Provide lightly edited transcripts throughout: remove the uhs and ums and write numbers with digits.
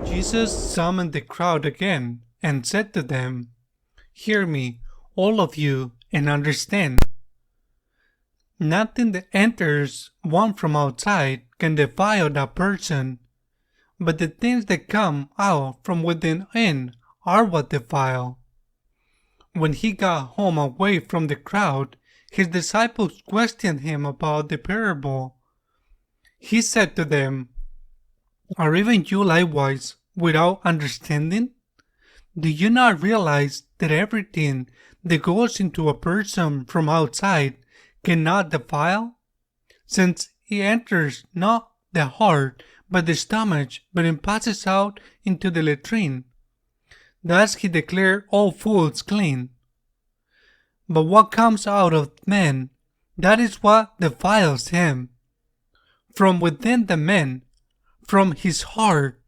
Jesus summoned the crowd again and said to them, "Hear me, all of you, and understand. Nothing that enters one from outside can defile that person, but the things that come out from within in are what defile." When he got home away from the crowd, his disciples questioned him about the parable. He said to them, "Are even you likewise without understanding? Do you not realize that everything that goes into a person from outside cannot defile, since it enters not the heart but the stomach, but it passes out into the latrine? Thus he declared all foods clean. But what comes out of man, that is what defiles him. From within the man, from his heart,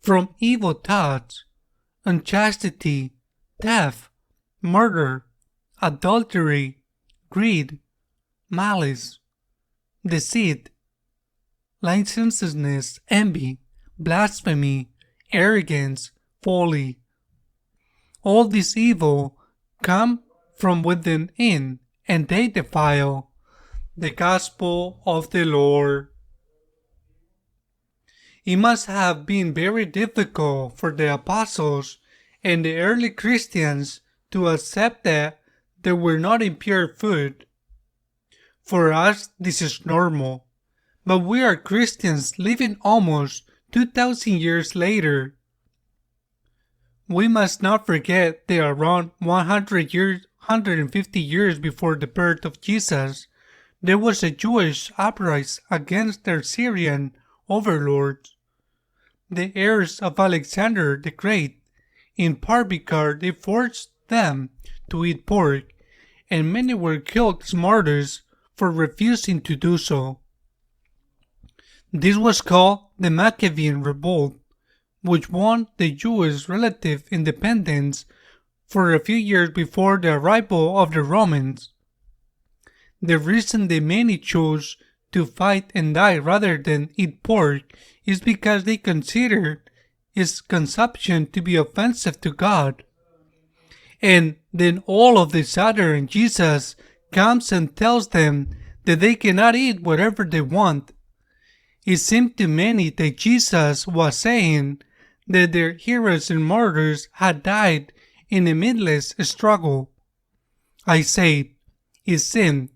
from evil thoughts, unchastity, theft, murder, adultery, greed, malice, deceit, licentiousness, envy, blasphemy, arrogance, folly. All this evil come from within in, and they defile. The Gospel of the Lord. It must have been very difficult for the apostles and the early Christians to accept that they were not impure food. For us, this is normal, but we are Christians living almost 2,000 years later. We must not forget that around 150 years before the birth of Jesus, there was a Jewish uprising against their Syrian overlords, the heirs of Alexander the Great, in part because they forced them to eat pork, and many were killed as martyrs for refusing to do so. This was called the Maccabean Revolt, which won the Jewish relative independence for a few years before the arrival of the Romans. The reason that many chose to fight and die rather than eat pork is because they considered its consumption to be offensive to God. And then all of a sudden Jesus comes and tells them that they cannot eat whatever they want. It seemed to many that Jesus was saying that their heroes and martyrs had died in a meaningless struggle. I say it seemed,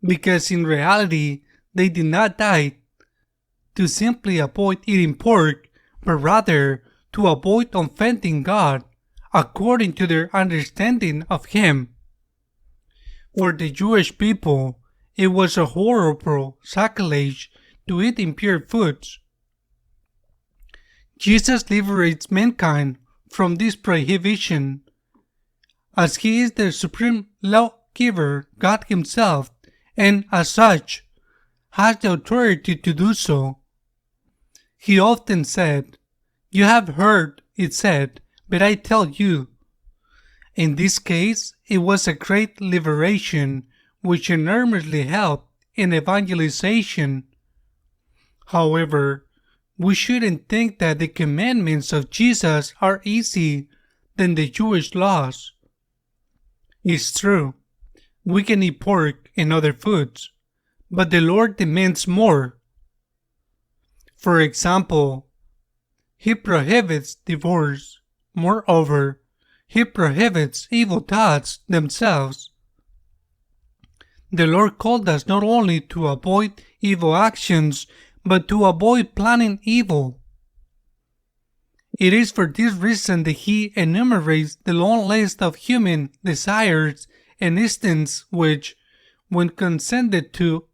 because in reality they did not die to simply avoid eating pork, but rather to avoid offending God according to their understanding of Him. For the Jewish people, it was a horrible sacrilege to eat impure foods. Jesus liberates mankind from this prohibition, as He is the supreme lawgiver, God Himself, and as such, has the authority to do so. He often said, "You have heard it said, but I tell you." In this case, it was a great liberation which enormously helped in evangelization. However, we shouldn't think that the commandments of Jesus are easier than the Jewish laws. It's true, we can eat pork and other foods, but the Lord demands more. For example, He prohibits divorce. Moreover, He prohibits evil thoughts themselves. The Lord called us not only to avoid evil actions, but to avoid planning evil. It is for this reason that He enumerates the long list of human desires and instincts which, when consented to,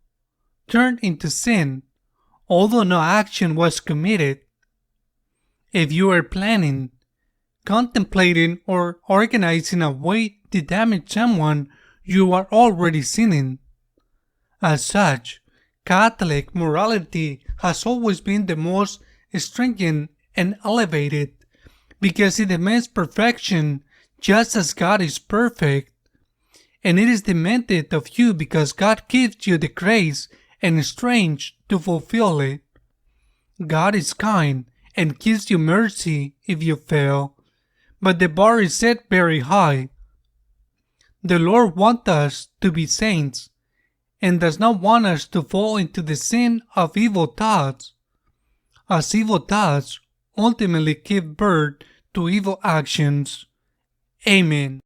turn into sin, although no action was committed. If you are planning, contemplating, or organizing a way to damage someone, you are already sinning. As such, Catholic morality has always been the most stringent and elevated, because it demands perfection just as God is perfect, and it is demanded of you because God gives you the grace and strength to fulfill it. God is kind and gives you mercy if you fail, but the bar is set very high. The Lord wants us to be saints and does not want us to fall into the sin of evil thoughts, as evil thoughts ultimately give birth to evil actions. Amen.